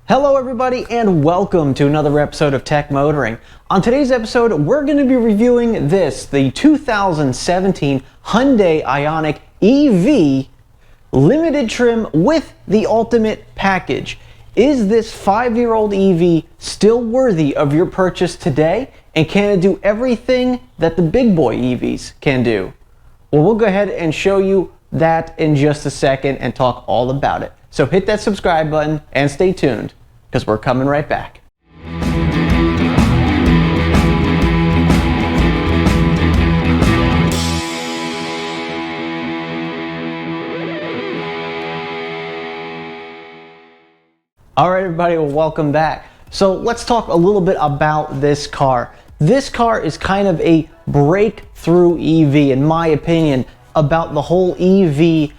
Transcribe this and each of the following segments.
Hello everybody and welcome to another episode of Tech Motoring. On today's episode, we're going to be reviewing the 2017 Hyundai Ioniq EV Limited trim with the ultimate package. Is this 5-year-old EV still worthy of your purchase today? And can it do everything that the big boy EVs can do? Well, we'll go ahead and show you that in just a second and talk all about it. So hit that subscribe button and stay tuned, because we're coming right back. All right, everybody, well, welcome back. So let's talk a little bit about this car. This car is kind of a breakthrough EV, in my opinion, about the whole EV,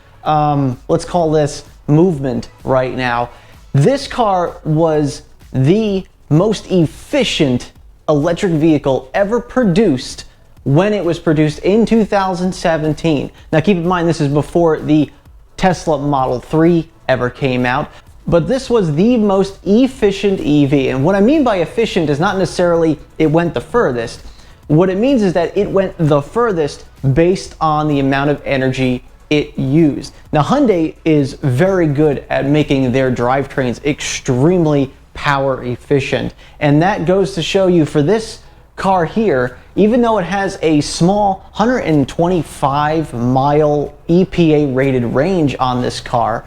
let's call this movement right now. This car was the most efficient electric vehicle ever produced when it was produced in 2017. Now keep in mind, this is before the Tesla Model 3 ever came out, but this was the most efficient EV. And what I mean by efficient is not necessarily it went the furthest. What it means is that it went the furthest based on the amount of energy it used. Now Hyundai is very good at making their drivetrains extremely power efficient, and that goes to show you for this car here, even though it has a small 125 mile EPA rated range on this car,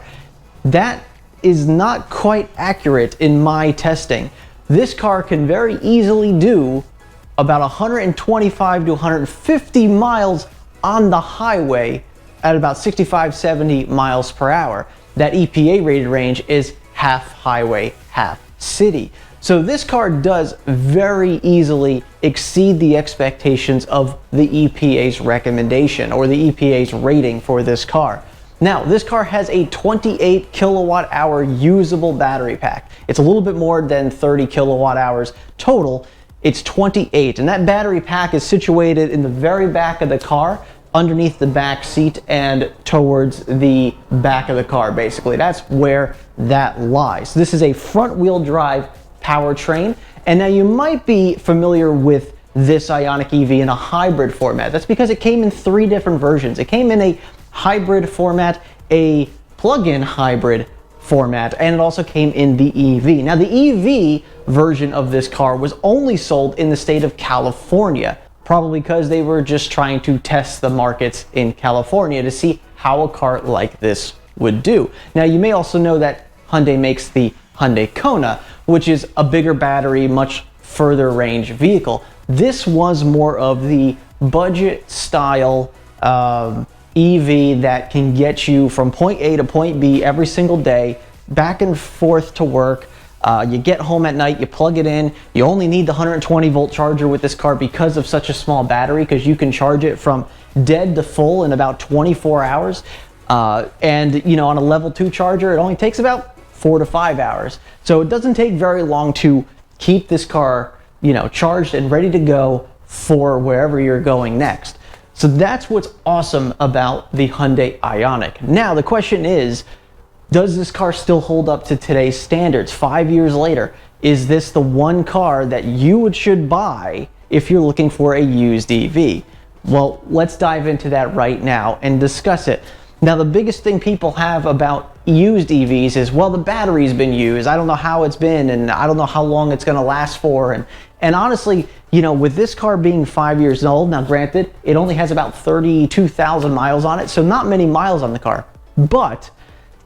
that is not quite accurate in my testing. This car can very easily do about 125 to 150 miles on the highway at about 65-70 miles per hour. That EPA rated range is half highway, half city. So this car does very easily exceed the expectations of the EPA's recommendation or the EPA's rating for this car. Now, this car has a 28 kilowatt hour usable battery pack. It's a little bit more than 30 kilowatt hours total. It's 28, and that battery pack is situated in the very back of the car, underneath the back seat and towards the back of the car, basically. That's where that lies. This is a front-wheel drive powertrain, and now you might be familiar with this Ioniq EV in a hybrid format. That's because it came in 3 different versions. It came in a hybrid format, a plug-in hybrid format, and it also came in the EV. Now, the EV version of this car was only sold in the state of California, probably because they were just trying to test the markets in California to see how a car like this would do. Now, you may also know that Hyundai makes the Hyundai Kona, which is a bigger battery, much further range vehicle. This was more of the budget style EV that can get you from point A to point B every single day, back and forth to work. You get home at night, you plug it in. You only need the 120 volt charger with this car because of such a small battery, because you can charge it from dead to full in about 24 hours. And you know, on a level 2 charger, it only takes about 4 to 5 hours. So it doesn't take very long to keep this car, you know, charged and ready to go for wherever you're going next. So that's what's awesome about the Hyundai Ioniq. Now the question is, does this car still hold up to today's standards? 5 years later, is this the one car that you should buy if you're looking for a used EV? Well, let's dive into that right now and discuss it. Now, the biggest thing people have about used EVs is, well, the battery's been used. I don't know how it's been, and I don't know how long it's going to last for. And honestly, you know, with this car being 5 years old, now granted, it only has about 32,000 miles on it, so not many miles on the car. But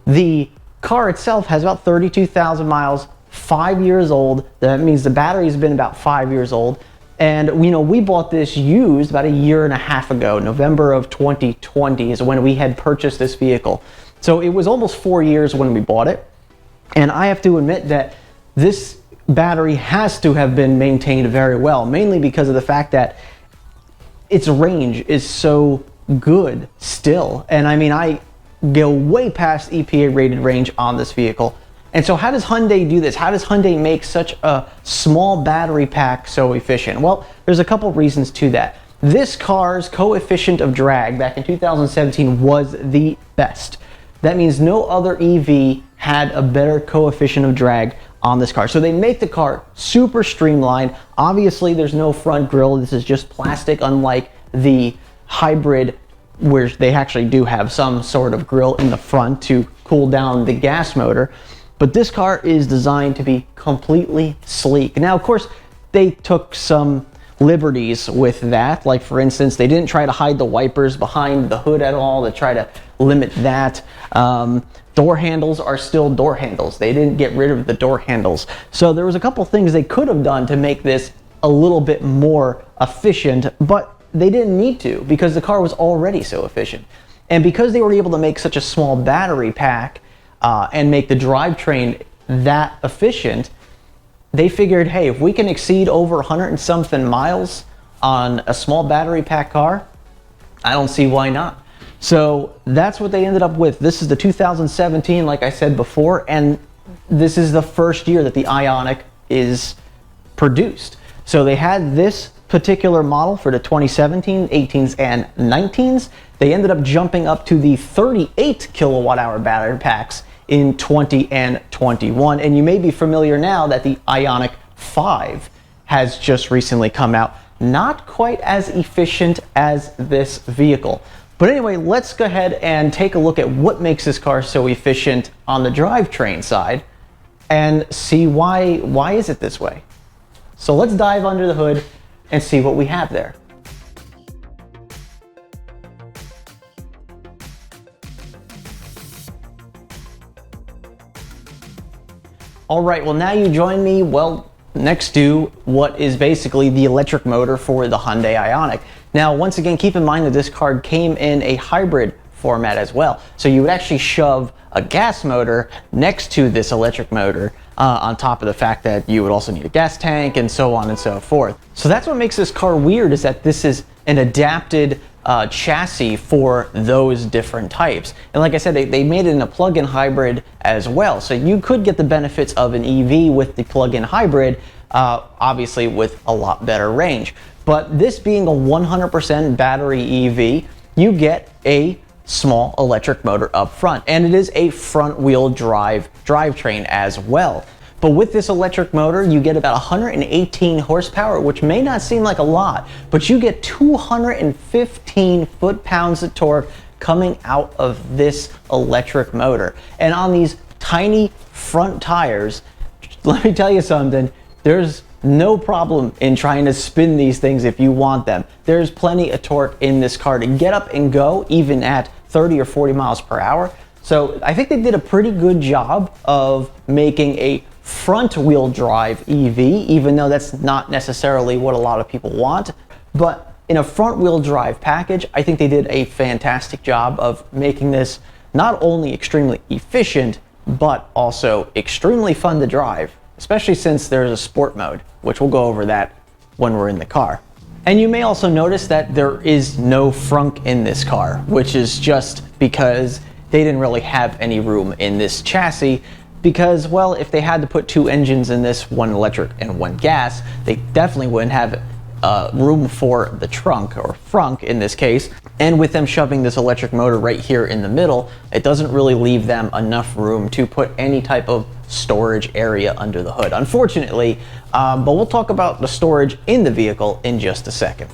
the car itself has about 32,000 miles, 5 years old. That means the battery's been about 5 years old. And you know, we bought this used about 1.5 years ago. November of 2020 is when we had purchased this vehicle. So it was almost 4 years when we bought it. And I have to admit that this battery has to have been maintained very well, mainly because of the fact that its range is so good still. And I mean, I go way past EPA rated range on this vehicle. And so how does Hyundai do this? How does Hyundai make such a small battery pack so efficient? Well, there's a couple reasons to that. This car's coefficient of drag back in 2017 was the best. That means no other EV had a better coefficient of drag on this car. So they make the car super streamlined. Obviously, there's no front grille. This is just plastic, unlike the hybrid, where they actually do have some sort of grille in the front to cool down the gas motor. But this car is designed to be completely sleek. Now, of course, they took some liberties with that. Like, for instance, they didn't try to hide the wipers behind the hood at all to try to limit that. Door handles are still door handles. They didn't get rid of the door handles. So there was a couple things they could have done to make this a little bit more efficient, but they didn't need to because the car was already so efficient. And because they were able to make such a small battery pack and make the drivetrain that efficient, they figured, hey, if we can exceed over 100 and something miles on a small battery pack car, I don't see why not. So that's what they ended up with. This is the 2017, like I said before, and this is the first year that the Ioniq is produced. So they had this particular model for the 2017, 18s, and 19s. They ended up jumping up to the 38 kilowatt hour battery packs in 20 and 21. And you may be familiar now that the Ioniq 5 has just recently come out. Not quite as efficient as this vehicle. But anyway, let's go ahead and take a look at what makes this car so efficient on the drivetrain side and see why is it this way. So let's dive under the hood and see what we have there. All right, well, now you join me, well, next to what is basically the electric motor for the Hyundai Ioniq. Now, once again, keep in mind that this car came in a hybrid format as well. So you would actually shove a gas motor next to this electric motor on top of the fact that you would also need a gas tank and so on and so forth. So that's what makes this car weird, is that this is an adapted chassis for those different types. And like I said, they made it in a plug-in hybrid as well. So you could get the benefits of an EV with the plug-in hybrid, obviously with a lot better range. But this being a 100% battery EV, you get a small electric motor up front, and it is a front-wheel drivetrain as well. But with this electric motor, you get about 118 horsepower, which may not seem like a lot, but you get 215 foot-pounds of torque coming out of this electric motor. And on these tiny front tires, let me tell you something, there's no problem in trying to spin these things if you want them. There's plenty of torque in this car to get up and go, even at 30 or 40 miles per hour. So I think they did a pretty good job of making a front wheel drive EV, even though that's not necessarily what a lot of people want. But in a front wheel drive package, I think they did a fantastic job of making this not only extremely efficient, but also extremely fun to drive, especially since there's a sport mode, which we'll go over that when we're in the car. And you may also notice that there is no frunk in this car, which is just because they didn't really have any room in this chassis, because, well, if they had to put two engines in this, one electric and one gas, they definitely wouldn't have room for the trunk, or frunk in this case. And with them shoving this electric motor right here in the middle, it doesn't really leave them enough room to put any type of storage area under the hood, unfortunately. But we'll talk about the storage in the vehicle in just a second.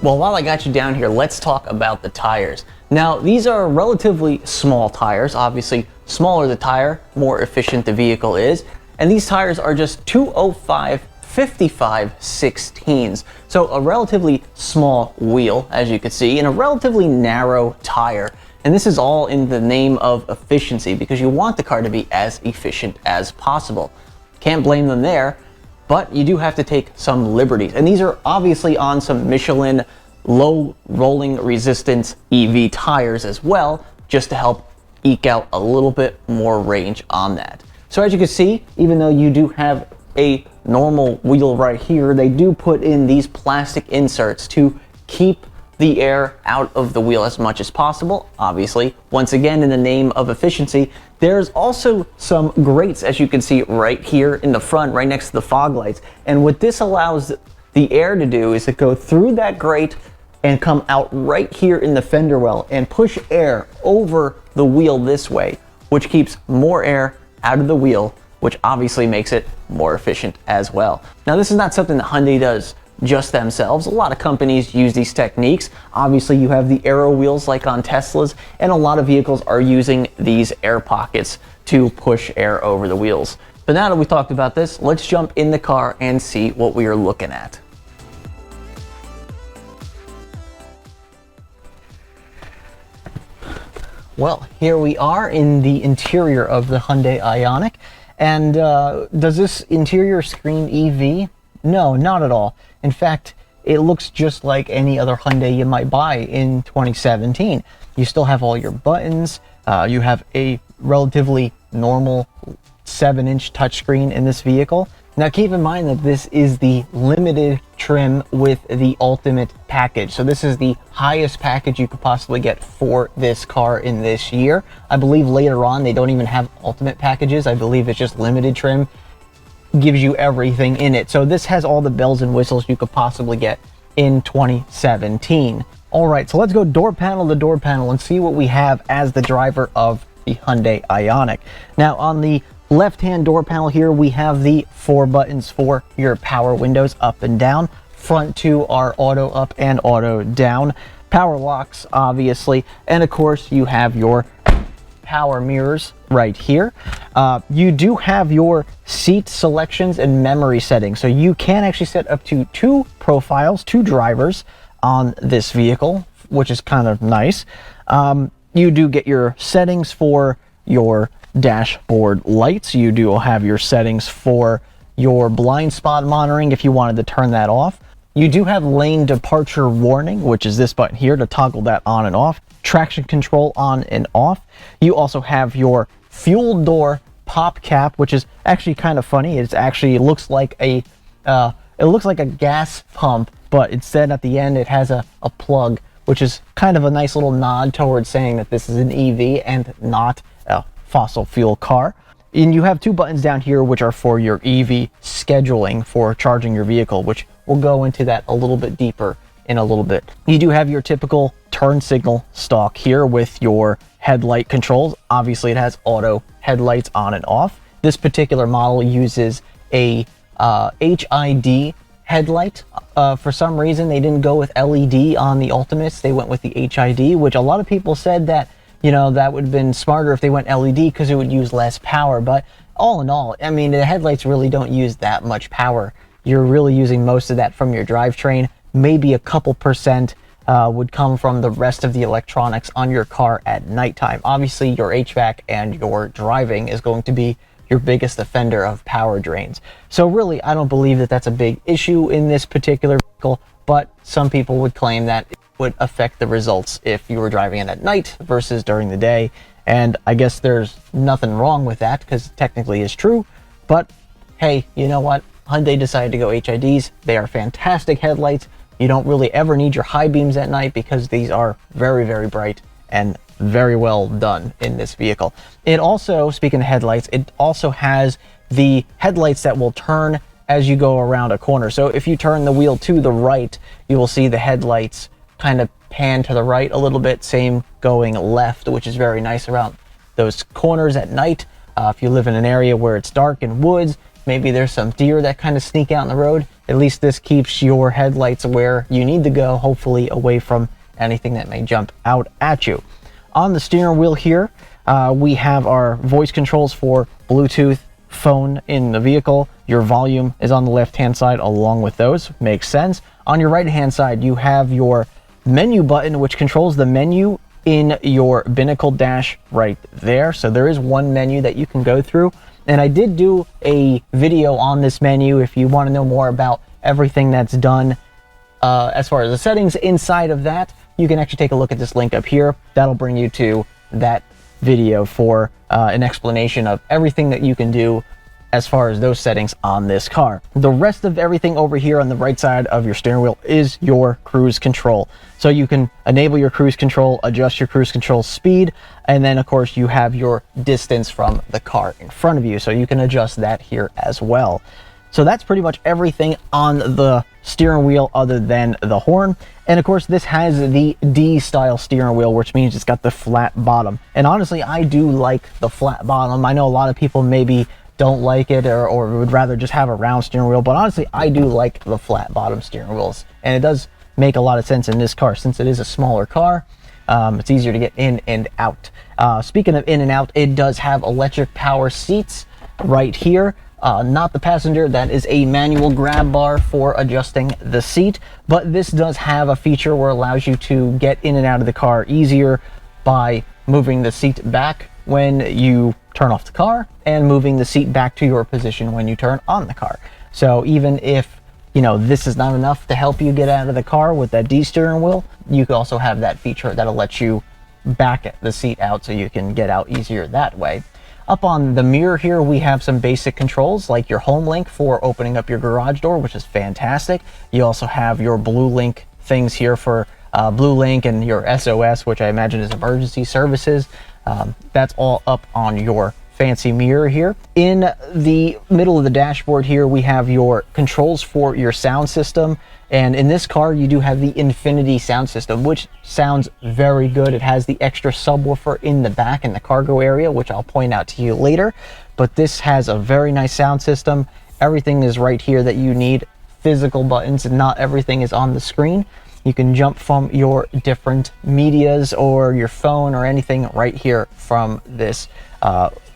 Well, while I got you down here, let's talk about the tires. Now, these are relatively small tires. Obviously, smaller the tire, more efficient the vehicle is. And these tires are just 205 55/16s. So a relatively small wheel, as you can see, and a relatively narrow tire. And this is all in the name of efficiency, because you want the car to be as efficient as possible. Can't blame them there. But you do have to take some liberties. And these are obviously on some Michelin low rolling resistance EV tires as well, just to help eke out a little bit more range on that. So as you can see, even though you do have a normal wheel right here, they do put in these plastic inserts to keep the air out of the wheel as much as possible. Obviously, once again, in the name of efficiency. There's also some grates, as you can see right here in the front, right next to the fog lights. And what this allows the air to do is to go through that grate and come out right here in the fender well and push air over the wheel this way, which keeps more air out of the wheel, which obviously makes it more efficient as well. Now, this is not something that Hyundai does just themselves. A lot of companies use these techniques. Obviously, you have the aero wheels like on Teslas, and a lot of vehicles are using these air pockets to push air over the wheels. But now that we talked about this, let's jump in the car and see what we are looking at. Well, here we are in the interior of the Hyundai Ioniq. And does this interior scream EV? No, not at all. In fact, it looks just like any other Hyundai you might buy in 2017. You still have all your buttons. You have a relatively normal 7-inch touchscreen in this vehicle. Now keep in mind that this is the limited trim with the ultimate package. So this is the highest package you could possibly get for this car in this year. I believe later on they don't even have ultimate packages. I believe it's just limited trim. Gives you everything in it. So this has all the bells and whistles you could possibly get in 2017. All right, so let's go door panel to door panel and see what we have as the driver of the Hyundai Ioniq. Now on the left-hand door panel here, we have the 4 buttons for your power windows up and down. Front 2 are auto up and auto down. Power locks, obviously. And of course, you have your power mirrors right here. You do have your seat selections and memory settings. So you can actually set up to 2 profiles, 2 drivers on this vehicle, which is kind of nice. You do get your settings for your dashboard lights. You do have your settings for your blind spot monitoring if you wanted to turn that off. You do have lane departure warning, which is this button here to toggle that on and off. Traction control on and off. You also have your fuel door pop cap, which is actually kind of funny. It looks like a gas pump, but instead at the end it has a plug, which is kind of a nice little nod towards saying that this is an EV and not a fossil fuel car. And you have 2 buttons down here which are for your EV scheduling for charging your vehicle, which we'll go into that a little bit deeper in a little bit. You do have your typical turn signal stalk here with your headlight controls. Obviously it has auto headlights on and off. This particular model uses a HID headlight. For some reason they didn't go with LED on the Ultimates. They went with the HID, which a lot of people said that, you know, that would have been smarter if they went LED because it would use less power. But all in all, I mean, the headlights really don't use that much power. You're really using most of that from your drivetrain. Maybe a couple percent would come from the rest of the electronics on your car at nighttime. Obviously, your HVAC and your driving is going to be your biggest offender of power drains. So really, I don't believe that that's a big issue in this particular vehicle, but some people would claim that it would affect the results if you were driving it at night versus during the day. And I guess there's nothing wrong with that because technically it's true. But hey, you know what? Hyundai decided to go HIDs. They are fantastic headlights. You don't really ever need your high beams at night because these are very, very bright and very well done in this vehicle. It also, speaking of headlights, it also has the headlights that will turn as you go around a corner. So if you turn the wheel to the right, you will see the headlights kind of pan to the right a little bit. Same going left, which is very nice around those corners at night. If you live in an area where it's dark and woods, maybe there's some deer that kind of sneak out in the road, at least this keeps your headlights where you need to go, hopefully away from anything that may jump out at you. On the steering wheel here, we have our voice controls for Bluetooth, phone in the vehicle. Your volume is on the left-hand side along with those. Makes sense. On your right-hand side, you have your menu button, which controls the menu in your binnacle dash right there. So there is one menu that you can go through. And I did do a video on this menu if you want to know more about everything that's done as far as the settings inside of that. You can actually take a look at this link up here. That'll bring you to that video for an explanation of everything that you can do as far as those settings on this car. The rest of everything over here on the right side of your steering wheel is your cruise control. So you can enable your cruise control, adjust your cruise control speed, and then of course you have your distance from the car in front of you. So you can adjust that here as well. So that's pretty much everything on the steering wheel other than the horn. And of course, this has the D style steering wheel, which means it's got the flat bottom. And honestly, I do like the flat bottom. I know a lot of people maybe don't like it or would rather just have a round steering wheel, but honestly, I do like the flat bottom steering wheels. And it does make a lot of sense in this car since it is a smaller car. It's easier to get in and out. Speaking of in and out, it does have electric power seats right here. Not the passenger, that is a manual grab bar for adjusting the seat, but this does have a feature where it allows you to get in and out of the car easier by moving the seat back when you turn off the car and moving the seat back to your position when you turn on the car. So even if, you know, this is not enough to help you get out of the car with that D steering wheel, you can also have that feature that'll let you back the seat out so you can get out easier that way. Up on the mirror here, we have some basic controls like your home link for opening up your garage door, which is fantastic. You also have your blue link things here for blue link and your SOS, which I imagine is emergency services. That's all up on your fancy mirror here. In the middle of the dashboard here, we have your controls for your sound system. And in this car, you do have the Infinity sound system, which sounds very good. It has the extra subwoofer in the back in the cargo area, which I'll point out to you later. But this has a very nice sound system. Everything is right here that you need. Physical buttons, and not everything is on the screen. You can jump from your different medias or your phone or anything right here from this.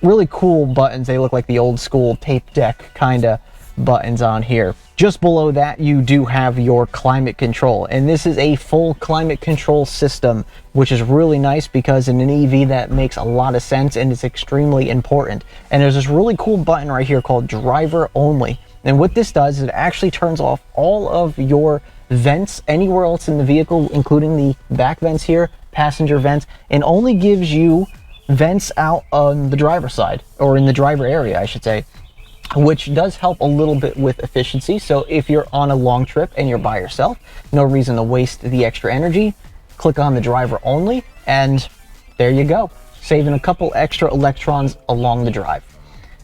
Really cool buttons. They look like the old school tape deck kind of buttons on here. Just below that, you do have your climate control, and this is a full climate control system, which is really nice because in an EV that makes a lot of sense and it's extremely important. And there's this really cool button right here called driver only, and what this does is it actually turns off all of your vents anywhere else in the vehicle, including the back vents here, passenger vents, and only gives you vents out on the driver's side, or in the driver area I should say, which does help a little bit with efficiency. So if you're on a long trip and you're by yourself, no reason to waste the extra energy, click on the driver only, and there you go, saving a couple extra electrons along the drive.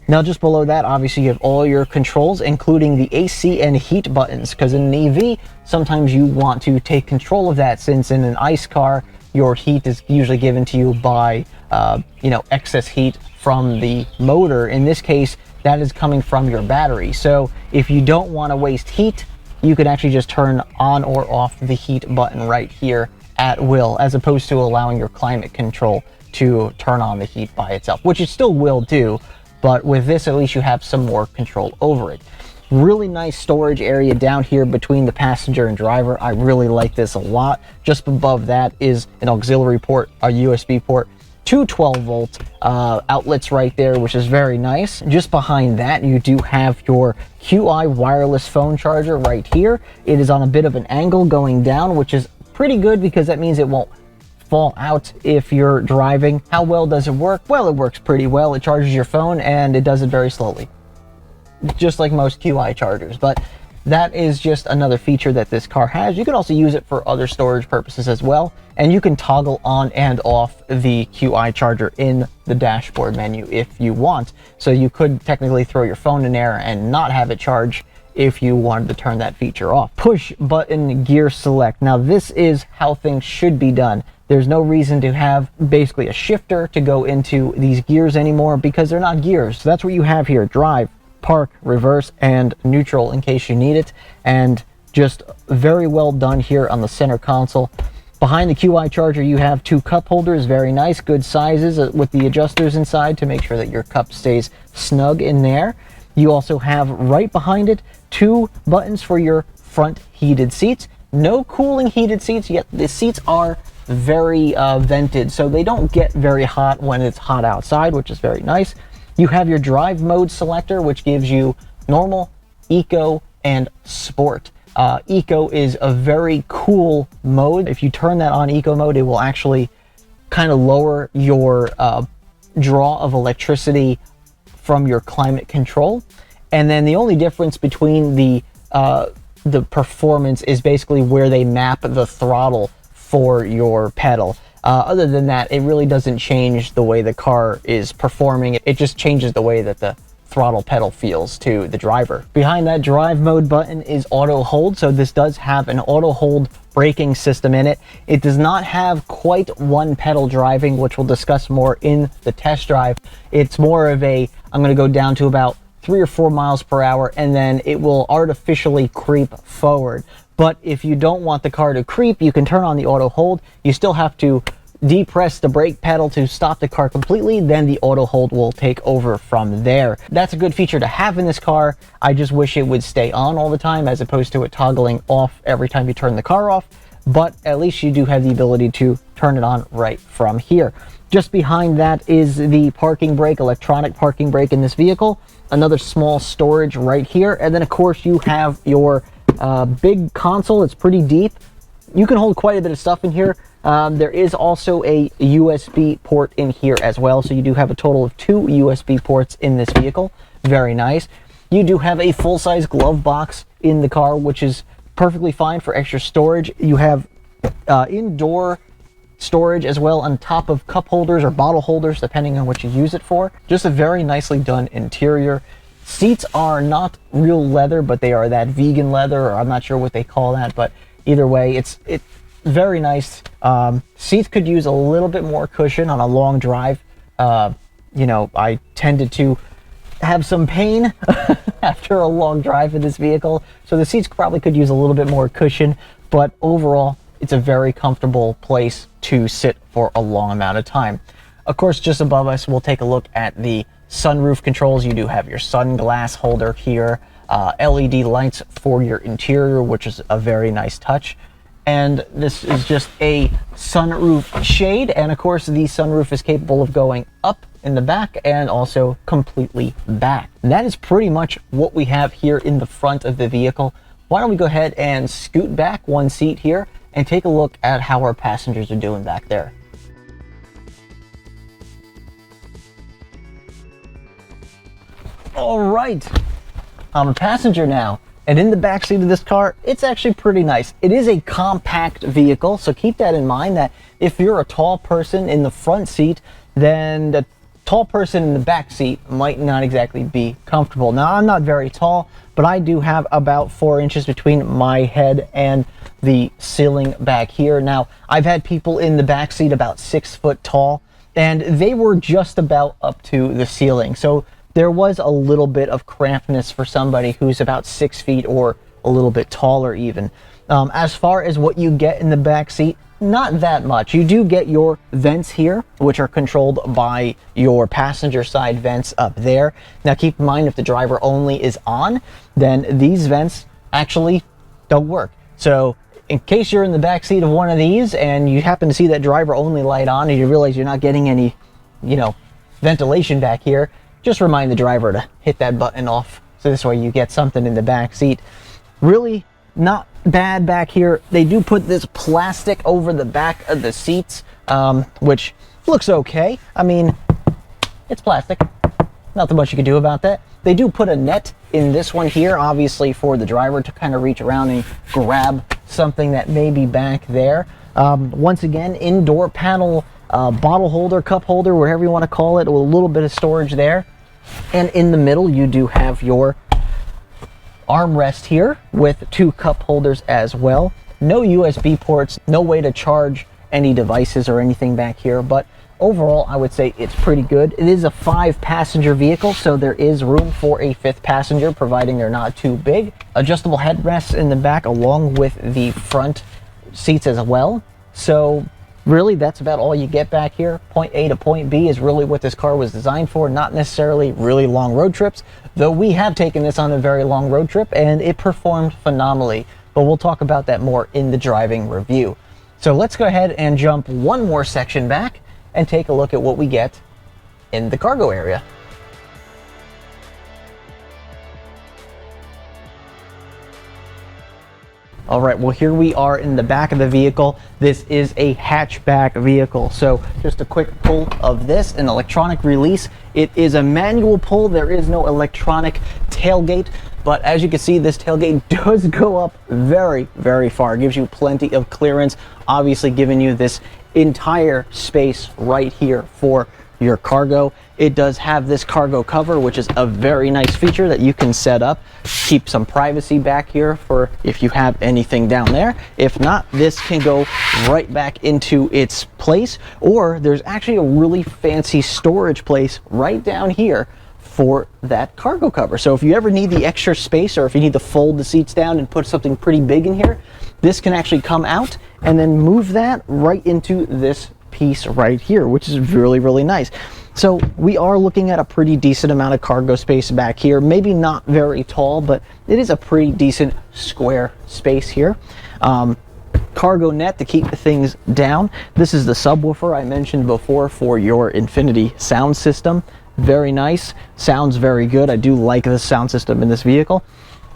Now just below that, obviously you have all your controls, including the AC and heat buttons, because in an EV, sometimes you want to take control of that, since in an ICE car, your heat is usually given to you by, excess heat from the motor. In this case, that is coming from your battery. So if you don't want to waste heat, you can actually just turn on or off the heat button right here at will, as opposed to allowing your climate control to turn on the heat by itself, which it still will do, but with this, at least you have some more control over it. Really nice storage area down here between the passenger and driver. I really like this a lot. Just above that is an auxiliary port, a USB port, two 12-volt outlets right there, which is very nice. Just behind that, you do have your QI wireless phone charger right here. It is on a bit of an angle going down, which is pretty good because that means it won't fall out if you're driving. How well does it work? Well, it works pretty well. It charges your phone and it does it very slowly, just like most QI chargers. But that is just another feature that this car has. You can also use it for other storage purposes as well, and you can toggle on and off the QI charger in the dashboard menu if you want. So you could technically throw your phone in there and not have it charge if you wanted to turn that feature off. Push button gear select. Now this is how things should be done. There's no reason to have basically a shifter to go into these gears anymore because they're not gears. So that's what you have here: drive, park, reverse, and neutral in case you need it. And just very well done here on the center console. Behind the QI charger, you have two cup holders, very nice, good sizes with the adjusters inside to make sure that your cup stays snug in there. You also have right behind it two buttons for your front heated seats. No cooling heated seats yet. The seats are very vented, so they don't get very hot when it's hot outside, which is very nice. You have your drive mode selector, which gives you normal, eco, and sport. Eco is a very cool mode. If you turn that on eco mode, it will actually kind of lower your draw of electricity from your climate control. And then the only difference between the performance is basically where they map the throttle for your pedal. Other than that, it really doesn't change the way the car is performing. It just changes the way that the throttle pedal feels to the driver. Behind that drive mode button is auto hold, so this does have an auto hold braking system in it. It does not have quite one pedal driving, which we'll discuss more in the test drive. It's more of a, I'm going to go down to about 3 or 4 miles per hour, and then it will artificially creep forward. But if you don't want the car to creep, you can turn on the auto hold. You still have to depress the brake pedal to stop the car completely, then the auto hold will take over from there. That's a good feature to have in this car. I just wish it would stay on all the time as opposed to it toggling off every time you turn the car off, but at least you do have the ability to turn it on right from here. Just behind that is the parking brake, electronic parking brake in this vehicle. Another small storage right here, and then of course you have your big console. It's pretty deep. You can hold quite a bit of stuff in here. There is also a USB port in here as well, so you do have a total of 2 USB ports in this vehicle. Very nice. You do have a full-size glove box in the car, which is perfectly fine for extra storage. You have indoor storage as well on top of cup holders or bottle holders, depending on what you use it for. Just a very nicely done interior. Seats are not real leather, but they are that vegan leather, or I'm not sure what they call that, but either way, it's very nice. Seats could use a little bit more cushion on a long drive. You know, I tended to have some pain after a long drive in this vehicle, so the seats probably could use a little bit more cushion, but overall, it's a very comfortable place to sit for a long amount of time. Of course, just above us, we'll take a look at the sunroof controls. You do have your sunglass holder here, LED lights for your interior, which is a very nice touch. And this is just a sunroof shade, and of course the sunroof is capable of going up in the back and also completely back. And that is pretty much what we have here in the front of the vehicle. Why don't we go ahead and scoot back one seat here and take a look at how our passengers are doing back there. All right, I'm a passenger now. And in the back seat of this car, it's actually pretty nice. It is a compact vehicle, so keep that in mind that if you're a tall person in the front seat, then the tall person in the back seat might not exactly be comfortable. Now, I'm not very tall, but I do have about 4 inches between my head and the ceiling back here. Now, I've had people in the back seat about 6 foot tall, and they were just about up to the ceiling. So there was a little bit of crampedness for somebody who's about 6 feet or a little bit taller even. As far as what you get in the back seat, not that much. You do get your vents here, which are controlled by your passenger side vents up there. Now keep in mind, if the driver only is on, then these vents actually don't work. So in case you're in the back seat of one of these and you happen to see that driver only light on and you realize you're not getting any, ventilation back here, just remind the driver to hit that button off, so this way you get something in the back seat. Really not bad back here. They do put this plastic over the back of the seats, which looks okay. I mean, it's plastic. Nothing much you can do about that. They do put a net in this one here, obviously for the driver to kind of reach around and grab something that may be back there. Once again, indoor panel, bottle holder, cup holder, whatever you want to call it, with a little bit of storage there. And in the middle, you do have your armrest here with 2 cup holders as well. No USB ports, no way to charge any devices or anything back here, but overall, I would say it's pretty good. It is a 5-passenger vehicle, so there is room for a 5th passenger, providing they're not too big. Adjustable headrests in the back along with the front seats as well. So really, that's about all you get back here. Point A to point B is really what this car was designed for, not necessarily really long road trips, though we have taken this on a very long road trip and it performed phenomenally. But we'll talk about that more in the driving review. So let's go ahead and jump one more section back and take a look at what we get in the cargo area. All right, well, here we are in the back of the vehicle. This is a hatchback vehicle. So just a quick pull of this, an electronic release. It is a manual pull. There is no electronic tailgate, but as you can see, this tailgate does go up very, very far. It gives you plenty of clearance, obviously giving you this entire space right here for your cargo. It does have this cargo cover, which is a very nice feature that you can set up. Keep some privacy back here for if you have anything down there. If not, this can go right back into its place, or there's actually a really fancy storage place right down here for that cargo cover. So if you ever need the extra space, or if you need to fold the seats down and put something pretty big in here, this can actually come out and then move that right into this piece right here, which is really, really nice. So we are looking at a pretty decent amount of cargo space back here. Maybe not very tall, but it is a pretty decent square space here. Cargo net to keep things down. This is the subwoofer I mentioned before for your Infinity sound system. Very nice, sounds very good. I do like the sound system in this vehicle.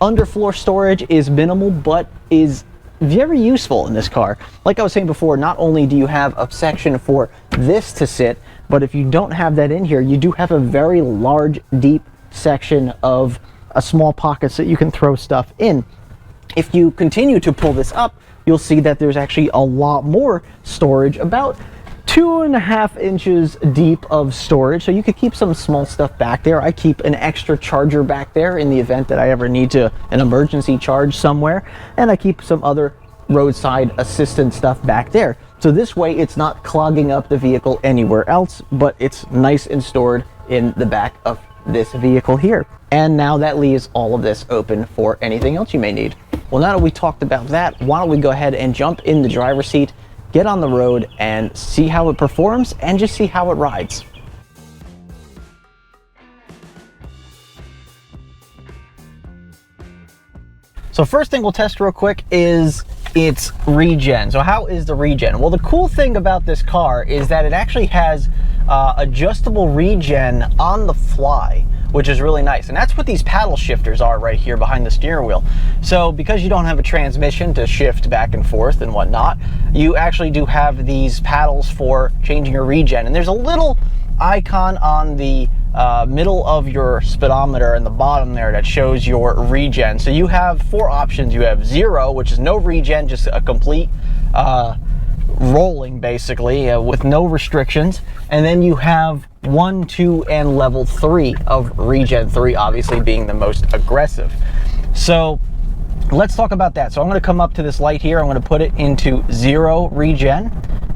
Underfloor storage is minimal, but is very useful in this car. Like I was saying before, not only do you have a section for this to sit, but if you don't have that in here, you do have a very large, deep section of small pockets that you can throw stuff in. If you continue to pull this up, you'll see that there's actually a lot more storage, about 2.5 inches deep of storage, so you could keep some small stuff back there. I keep an extra charger back there in the event that I ever need an emergency charge somewhere, and I keep some other roadside assistance stuff back there. So this way it's not clogging up the vehicle anywhere else, but it's nice and stored in the back of this vehicle here. And now that leaves all of this open for anything else you may need. Well, now that we talked about that, why don't we go ahead and jump in the driver's seat, get on the road, and see how it performs and just see how it rides. So first thing we'll test real quick is its regen. So how is the regen? Well, the cool thing about this car is that it actually has adjustable regen on the fly, which is really nice. And that's what these paddle shifters are right here behind the steering wheel. So because you don't have a transmission to shift back and forth and whatnot, you actually do have these paddles for changing your regen. And there's a little icon on the middle of your speedometer and the bottom there that shows your regen. So you have 4 options. You have 0, which is no regen, just a complete rolling basically with no restrictions, and then you have 1, 2, and level 3 of regen, 3 obviously being the most aggressive. So let's talk about that. So I'm going to come up to this light here. I'm going to put it into 0 regen,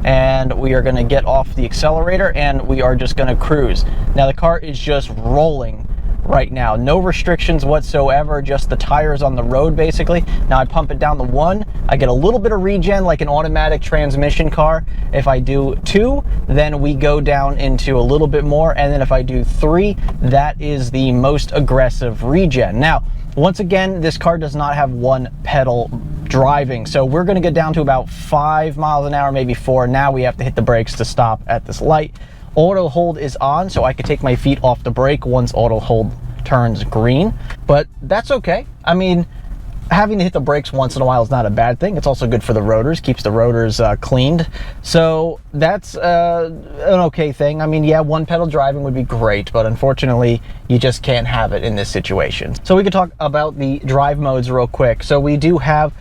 and we are going to get off the accelerator and we are just going to cruise. Now the car is just rolling right now, no restrictions whatsoever, just the tires on the road basically. Now I pump it down to 1, I get a little bit of regen like an automatic transmission car. If I do 2, then we go down into a little bit more, and then if I do 3, that is the most aggressive regen. Now once again, this car does not have 1 pedal driving, so we're going to get down to about 5 miles an hour, maybe 4. Now we have to hit the brakes to stop at this light. Auto hold is on, so I could take my feet off the brake once auto hold turns green, but that's okay. I mean, having to hit the brakes once in a while is not a bad thing. It's also good for the rotors, keeps the rotors cleaned. So that's an okay thing. I mean, yeah, 1 pedal driving would be great, but unfortunately, you just can't have it in this situation. So we could talk about the drive modes real quick. So we do have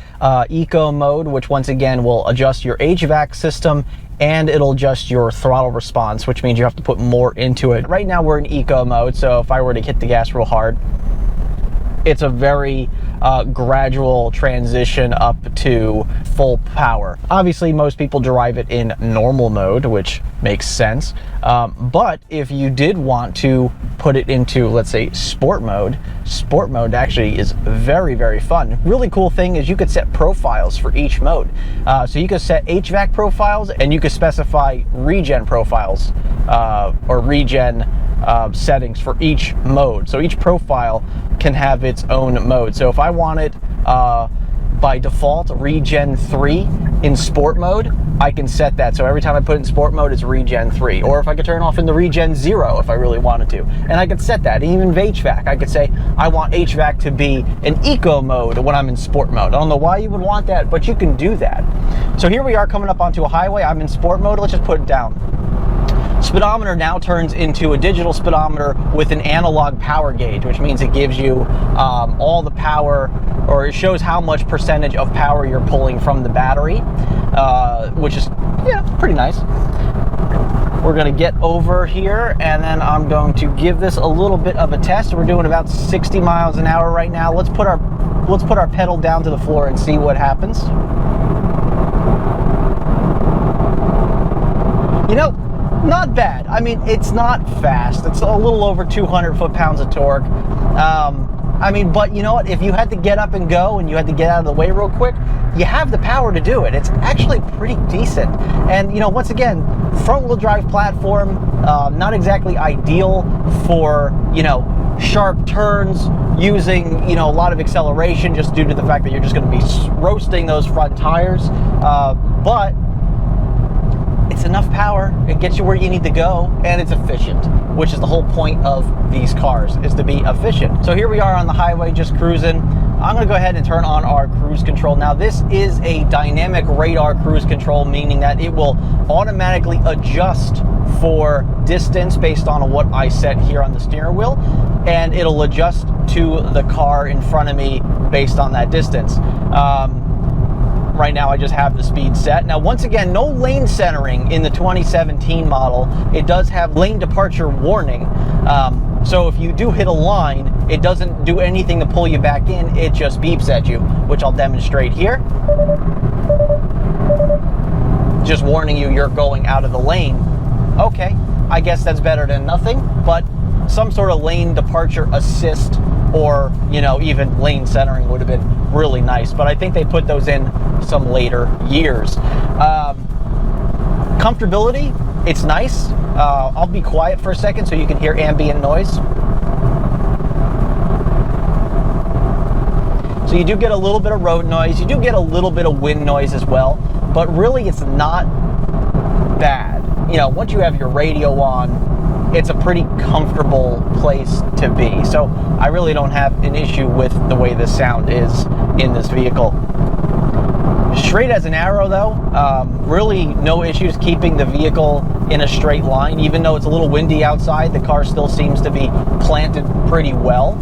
eco mode, which once again will adjust your HVAC system, and it'll adjust your throttle response, which means you have to put more into it. Right now we're in eco mode, so if I were to hit the gas real hard, it's a very gradual transition up to full power. Obviously, most people drive it in normal mode, which makes sense. But if you did want to put it into, let's say, sport mode actually is very, very fun. Really cool thing is you could set profiles for each mode. So you could set HVAC profiles, and you could specify regen profiles or regen settings for each mode. So each profile can have its own mode. So if I wanted by default regen 3 in sport mode, I can set that. So every time I put it in sport mode, it's regen 3. Or if I could turn off in the regen 0 if I really wanted to. And I could set that. Even HVAC, I could say I want HVAC to be in eco mode when I'm in sport mode. I don't know why you would want that, but you can do that. So here we are coming up onto a highway. I'm in sport mode. Let's just put it down. Speedometer now turns into a digital speedometer with an analog power gauge, which means it gives you all the power, or it shows how much percentage of power you're pulling from the battery, which is, yeah, pretty nice. We're gonna get over here, and then I'm going to give this a little bit of a test. We're doing about 60 miles an hour right now. Let's put our pedal down to the floor and see what happens. You know, not bad. I mean, it's not fast. It's a little over 200 foot-pounds of torque. I mean, but you know what? If you had to get up and go and you had to get out of the way real quick, you have the power to do it. It's actually pretty decent. And, you know, once again, front-wheel drive platform, not exactly ideal for, you know, sharp turns, using, you know, a lot of acceleration just due to the fact that you're just going to be roasting those front tires. But it's enough power, it gets you where you need to go, and it's efficient, which is the whole point of these cars, is to be efficient. So here we are on the highway just cruising. I'm gonna go ahead and turn on our cruise control. Now this is a dynamic radar cruise control, meaning that it will automatically adjust for distance based on what I set here on the steering wheel, and it'll adjust to the car in front of me based on that distance. Right now I just have the speed set. Now once again, no lane centering in the 2017 model. It does have lane departure warning. So if you do hit a line, it doesn't do anything to pull you back in, it just beeps at you, which I'll demonstrate here. Just warning you you're going out of the lane. Okay, I guess that's better than nothing, but some sort of lane departure assist or, you know, even lane centering would have been really nice, but I think they put those in some later years. Comfortability, it's nice. I'll be quiet for a second so you can hear ambient noise. So you do get a little bit of road noise, you do get a little bit of wind noise as well, but really it's not bad. You know, once you have your radio on, it's a pretty comfortable place to be. So I really don't have an issue with the way the sound is in this vehicle. Straight as an arrow though, really no issues keeping the vehicle in a straight line. Even though it's a little windy outside, the car still seems to be planted pretty well.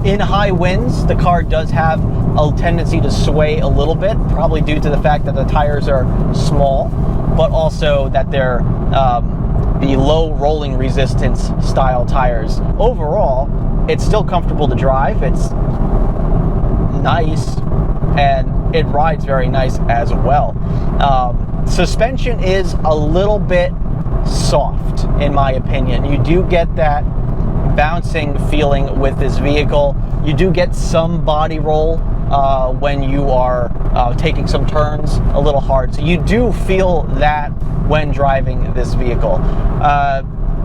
In high winds, the car does have a tendency to sway a little bit, probably due to the fact that the tires are small, but also that they're the low rolling resistance style tires. Overall, it's still comfortable to drive. It's nice and it rides very nice as well. Suspension is a little bit soft in my opinion. You do get that bouncing feeling with this vehicle. You do get some body roll when you are taking some turns a little hard. So you do feel that when driving this vehicle.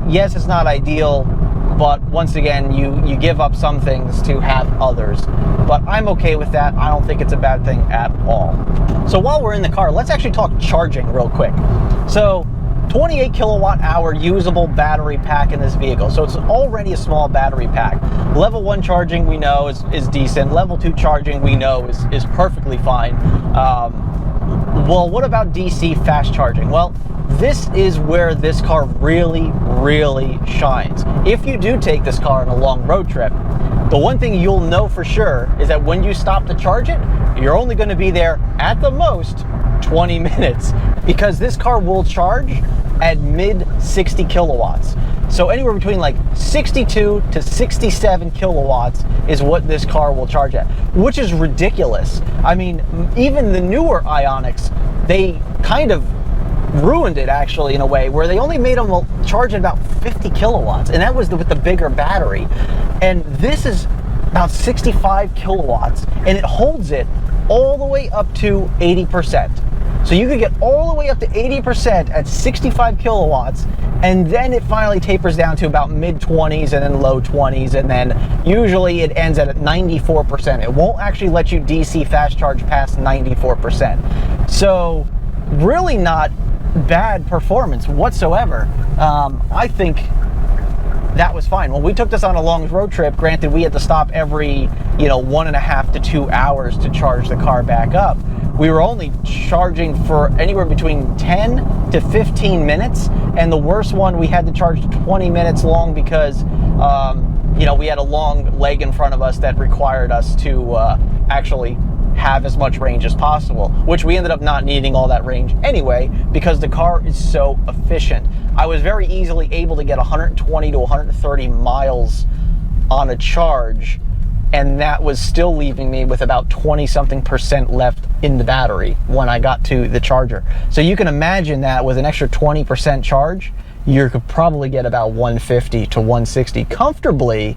Yes, it's not ideal, but once again, you give up some things to have others. But I'm okay with that. I don't think it's a bad thing at all. So while we're in the car, let's actually talk charging real quick. So 28 kilowatt hour usable battery pack in this vehicle. So it's already a small battery pack. Level 1 charging we know is decent. Level 2 charging we know is perfectly fine. Well, what about DC fast charging? Well, this is where this car really, really shines. If you do take this car on a long road trip, the one thing you'll know for sure is that when you stop to charge it, you're only going to be there at the most 20 minutes because this car will charge at mid 60 kilowatts. So anywhere between like 62 to 67 kilowatts is what this car will charge at, which is ridiculous. I mean, even the newer Ioniqs, they kind of ruined it actually in a way where they only made them charge at about 50 kilowatts, and that was with the bigger battery. And this is about 65 kilowatts, and it holds it all the way up to 80%. So you could get all the way up to 80% at 65 kilowatts, and then it finally tapers down to about mid 20s and then low 20s, and then usually it ends at 94%. It won't actually let you DC fast charge past 94%. So really not bad performance whatsoever. I think that was fine. When we took this on a long road trip, granted we had to stop every 1.5 to 2 hours to charge the car back up. We were only charging for anywhere between 10 to 15 minutes, and the worst one we had to charge 20 minutes long because we had a long leg in front of us that required us to actually have as much range as possible, which we ended up not needing all that range anyway because the car is so efficient. I was very easily able to get 120 to 130 miles on a charge, and that was still leaving me with about 20-something% left in the battery when I got to the charger. So you can imagine that with an extra 20% charge, you could probably get about 150 to 160 comfortably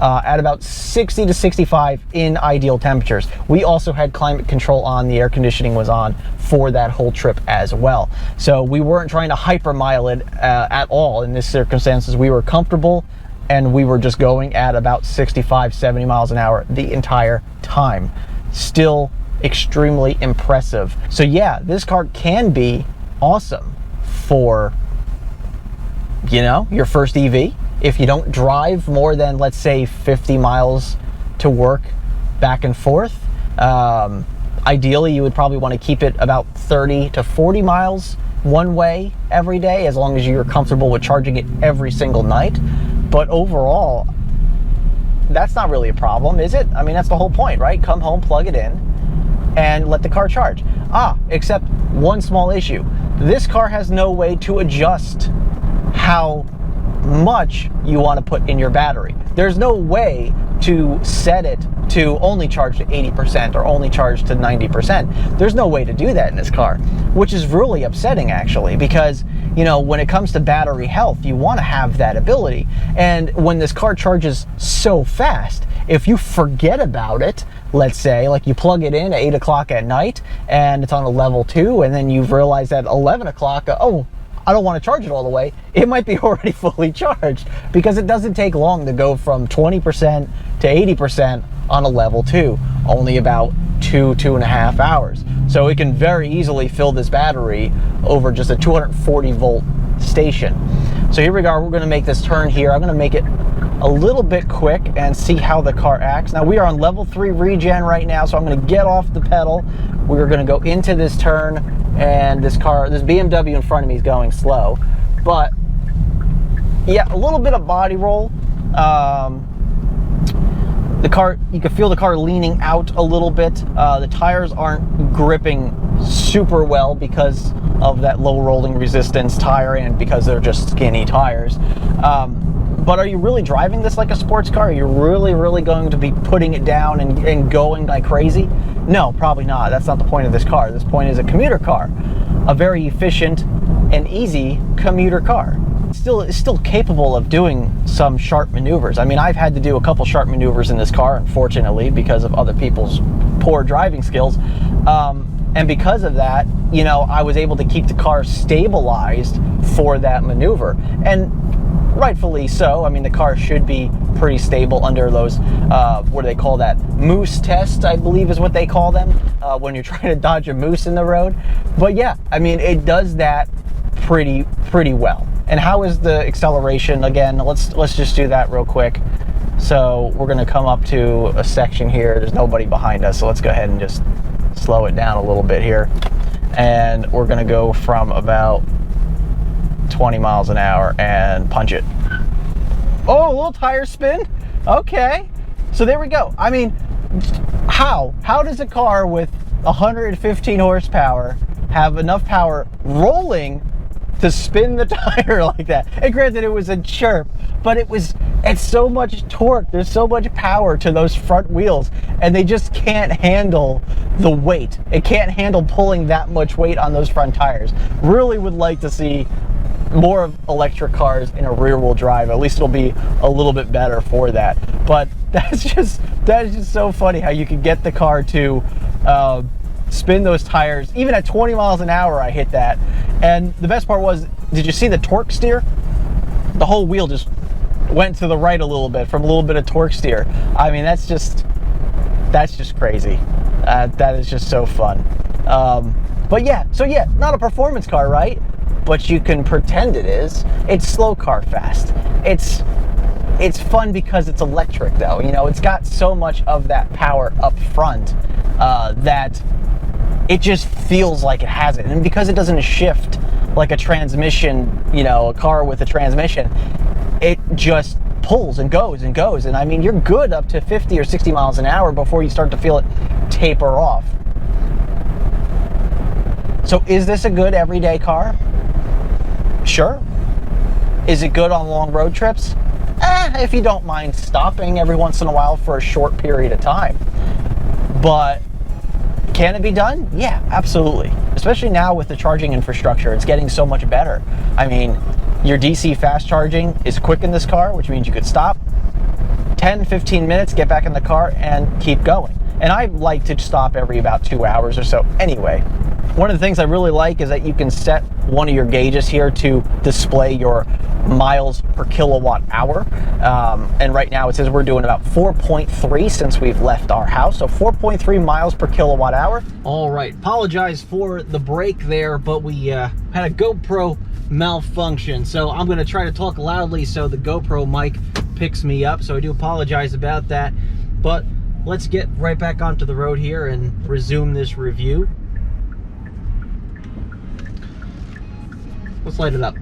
at about 60 to 65 in ideal temperatures. We also had climate control on, the air conditioning was on for that whole trip as well. So we weren't trying to hypermile it at all in this circumstances. We were comfortable, and we were just going at about 65, 70 miles an hour the entire time. Still extremely impressive. So yeah, this car can be awesome for, you know, your first EV. If you don't drive more than, let's say, 50 miles to work back and forth, ideally you would probably want to keep it about 30 to 40 miles one way every day, as long as you're comfortable with charging it every single night. But overall, that's not really a problem, is it? I mean, that's the whole point, right? Come home, plug it in, and let the car charge. Except one small issue. This car has no way to adjust how much you want to put in your battery. There's no way to set it to only charge to 80% or only charge to 90%. There's no way to do that in this car, which is really upsetting actually, because, you know, when it comes to battery health, you want to have that ability. And when this car charges so fast, if you forget about it, let's say, like you plug it in at 8 o'clock at night and it's on a level 2, and then you've realized at 11 o'clock, oh, I don't want to charge it all the way, it might be already fully charged, because it doesn't take long to go from 20% to 80% on a level 2, only about 2.5 hours. So it can very easily fill this battery over just a 240 volt station. So here we go, we're going to make this turn here. I'm going to make it a little bit quick and see how the car acts. Now we are on level 3 regen right now, so I'm going to get off the pedal. We're going to go into this turn, and this BMW in front of me is going slow. But yeah, a little bit of body roll. The car, you can feel the car leaning out a little bit. The tires aren't gripping super well because of that low rolling resistance tire and because they're just skinny tires. But are you really driving this like a sports car? Are you really going to be putting it down and going like crazy? No, probably not. That's not the point of this car. This point is a commuter car, a very efficient and easy commuter car. It's still capable of doing some sharp maneuvers. I mean, I've had to do a couple sharp maneuvers in this car, unfortunately, because of other people's poor driving skills. And because of that, you know, I was able to keep the car stabilized for that maneuver. And rightfully so. I mean, the car should be pretty stable under those, what do they call that? Moose tests, I believe is what they call them, when you're trying to dodge a moose in the road. But yeah, I mean, it does that pretty well. And how is the acceleration? Again, let's just do that real quick. So we're gonna come up to a section here. There's nobody behind us, so let's go ahead and just slow it down a little bit here. And we're gonna go from about 20 miles an hour and punch it. Oh, a little tire spin. Okay, so there we go. I mean, how does a car with 115 horsepower have enough power rolling to spin the tire like that? And granted, it was a chirp, but it's so much torque, there's so much power to those front wheels, and they just can't handle the weight. It can't handle pulling that much weight on those front tires. Really would like to see more of electric cars in a rear-wheel drive. At least it'll be a little bit better for that. But that is just so funny how you can get the car to spin those tires. Even at 20 miles an hour, I hit that. And the best part was, did you see the torque steer? The whole wheel just went to the right a little bit from a little bit of torque steer. I mean, that's just crazy. That is just so fun. But yeah, so yeah, not a performance car, right? But you can pretend it is. It's slow car fast. It's fun because it's electric though. You know, it's got so much of that power up front that it just feels like it has it. And because it doesn't shift like a transmission, you know, a car with a transmission, it just pulls and goes and goes. And I mean, you're good up to 50 or 60 miles an hour before you start to feel it taper off. So is this a good everyday car? Sure. Is it good on long road trips? If you don't mind stopping every once in a while for a short period of time. But can it be done? Yeah, absolutely. Especially now with the charging infrastructure, it's getting so much better. I mean, your DC fast charging is quick in this car, which means you could stop 10, 15 minutes, get back in the car and keep going. And I like to stop every about 2 hours or so anyway. One of the things I really like is that you can set one of your gauges here to display your miles per kilowatt hour. And right now it says we're doing about 4.3 since we've left our house. So 4.3 miles per kilowatt hour. All right, apologize for the break there, but we had a GoPro malfunction. So I'm gonna try to talk loudly so the GoPro mic picks me up. So I do apologize about that, but let's get right back onto the road here and resume this review. Let's light it up.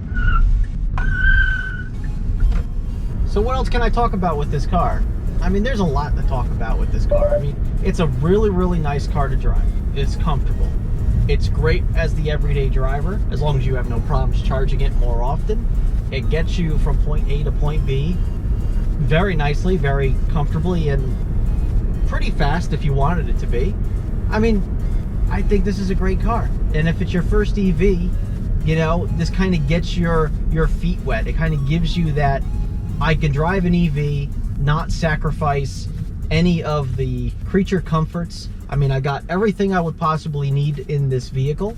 So what else can I talk about with this car? I mean, there's a lot to talk about with this car. I mean, it's a really, really nice car to drive. It's comfortable. It's great as the everyday driver, as long as you have no problems charging it more often. It gets you from point A to point B very nicely, very comfortably, and pretty fast if you wanted it to be. I mean, I think this is a great car. And if it's your first EV, you know, this kind of gets your feet wet. It kind of gives you that, I can drive an EV, not sacrifice any of the creature comforts. I mean, I got everything I would possibly need in this vehicle.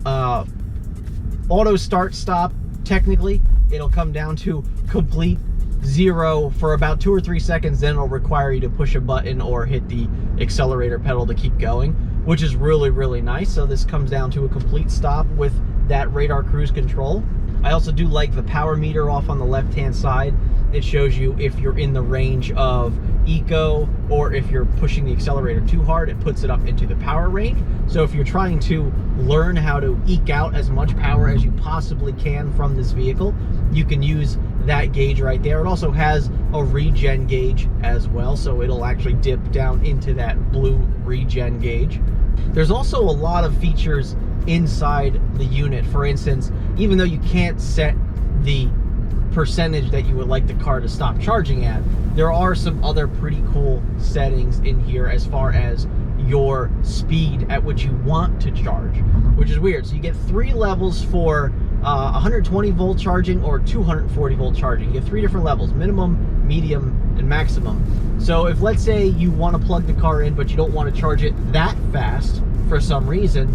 Auto start stop, technically, it'll come down to complete zero for about 2 or 3 seconds, then it'll require you to push a button or hit the accelerator pedal to keep going, which is really, really nice. So this comes down to a complete stop with that radar cruise control. I also do like the power meter off on the left-hand side. It shows you if you're in the range of eco or if you're pushing the accelerator too hard, it puts it up into the power range. So if you're trying to learn how to eke out as much power as you possibly can from this vehicle, you can use that gauge right there. It also has a regen gauge as well, so it'll actually dip down into that blue regen gauge. There's also a lot of features inside the unit. For instance, even though you can't set the percentage that you would like the car to stop charging at, there are some other pretty cool settings in here as far as your speed at which you want to charge, which is weird. So you get 3 levels for 120 volt charging or 240 volt charging. You get 3 different levels: minimum, medium, and maximum. So if, let's say, you want to plug the car in but you don't want to charge it that fast for some reason,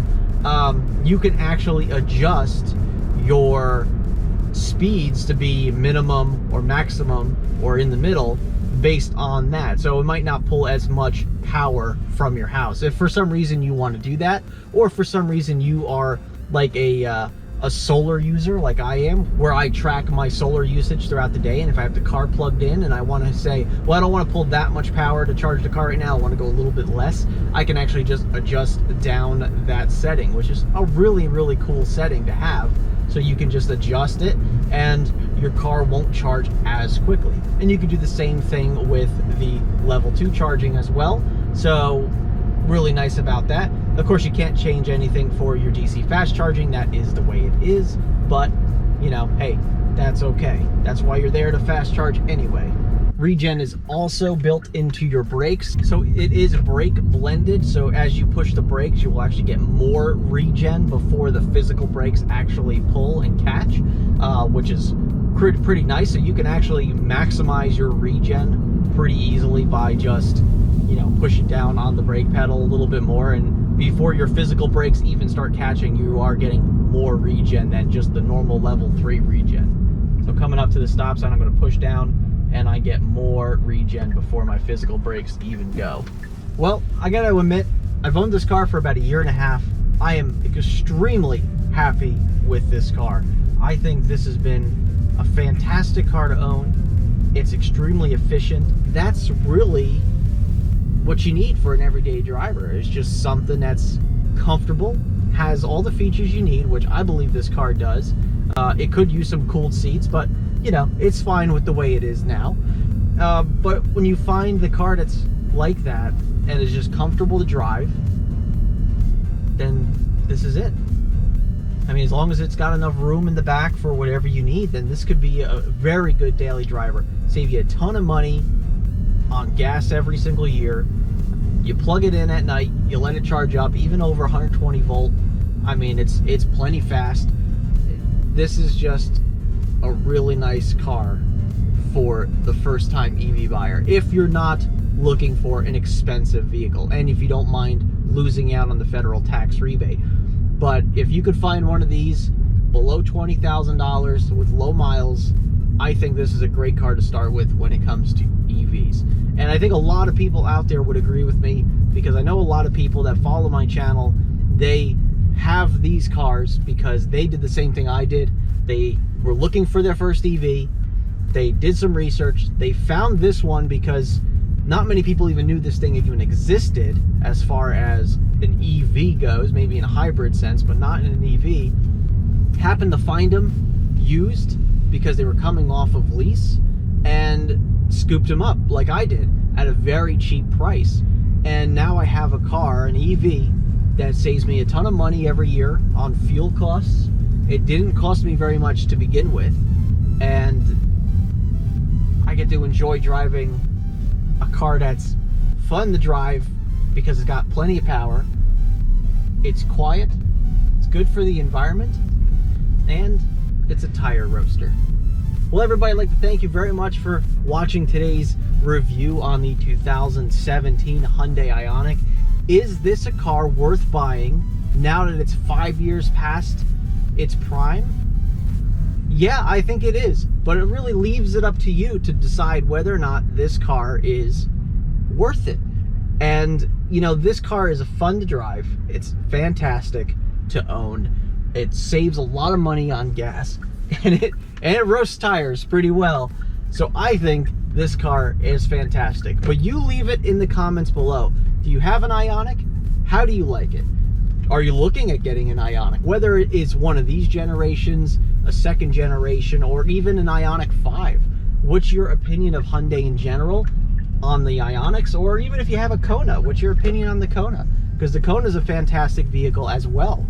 you can actually adjust your speeds to be minimum or maximum or in the middle based on that. So it might not pull as much power from your house. If for some reason you want to do that, or for some reason you are like a solar user like I am, where I track my solar usage throughout the day, and if I have the car plugged in and I want to say, well, I don't want to pull that much power to charge the car right now, I want to go a little bit less, I can actually just adjust down that setting, which is a really, really cool setting to have. So you can just adjust it and your car won't charge as quickly. And you can do the same thing with the level 2 charging as well. So really nice about that. Of course, you can't change anything for your DC fast charging. That is the way it is. But, you know, hey, that's okay. That's why you're there, to fast charge anyway. Regen is also built into your brakes. So it is brake blended. So as you push the brakes, you will actually get more regen before the physical brakes actually pull and catch, which is pretty nice. So you can actually maximize your regen pretty easily by just, you know, pushing down on the brake pedal a little bit more. And before your physical brakes even start catching, you are getting more regen than just the normal level 3 regen. So coming up to the stop sign, I'm going to push down and I get more regen before my physical brakes even go. Well, I gotta admit, I've owned this car for about 1.5 years. I am extremely happy with this car. I think this has been a fantastic car to own. It's extremely efficient. That's really what you need for an everyday driver. It's just something that's comfortable, has all the features you need, which I believe this car does. It could use some cooled seats, but you know, it's fine with the way it is now. But when you find the car that's like that and is just comfortable to drive, then this is it. I mean, as long as it's got enough room in the back for whatever you need, then this could be a very good daily driver. Save you a ton of money on gas every single year. You plug it in at night, you let it charge up, even over 120 volt. I mean, it's plenty fast. This is just a really nice car for the first time EV buyer, if you're not looking for an expensive vehicle and if you don't mind losing out on the federal tax rebate. But if you could find one of these below $20,000 with low miles, I think this is a great car to start with when it comes to EVs. And I think a lot of people out there would agree with me, because I know a lot of people that follow my channel, they have these cars because they did the same thing I did. They were looking for their first EV. They did some research. They found this one because not many people even knew this thing even existed as far as an EV goes, maybe in a hybrid sense, but not in an EV. Happened to find them used because they were coming off of lease and scooped them up like I did at a very cheap price. And now I have a car, an EV, that saves me a ton of money every year on fuel costs. It didn't cost me very much to begin with, and I get to enjoy driving a car that's fun to drive because it's got plenty of power, it's quiet, it's good for the environment, and it's a tire roaster. Well, everybody, I'd like to thank you very much for watching today's review on the 2017 Hyundai Ioniq. Is this a car worth buying now that it's 5 years past its prime? Yeah, I think it is, but it really leaves it up to you to decide whether or not this car is worth it. And, you know, this car is fun to drive. It's fantastic to own. It saves a lot of money on gas, and it roasts tires pretty well. So I think this car is fantastic. But you leave it in the comments below. Do you have an Ioniq? How do you like it? Are you looking at getting an Ioniq? Whether it is one of these generations, a second generation, or even an Ioniq 5. What's your opinion of Hyundai in general on the Ioniqs? Or even if you have a Kona, what's your opinion on the Kona? Because the Kona is a fantastic vehicle as well.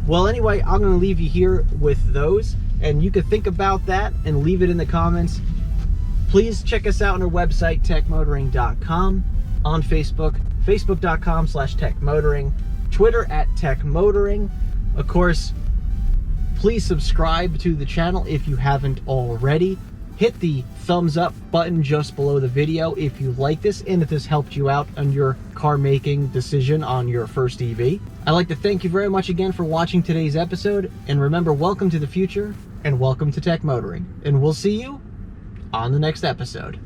Well, anyway, I'm going to leave you here with those, and you can think about that and leave it in the comments. Please check us out on our website, techmotoring.com, on Facebook, facebook.com/techmotoring, Twitter @techmotoring. Of course, please subscribe to the channel if you haven't already. Hit the thumbs up button just below the video if you like this and if this helped you out on your car making decision on your first EV. I'd like to thank you very much again for watching today's episode, and remember, welcome to the future and welcome to Tech Motoring, and we'll see you on the next episode.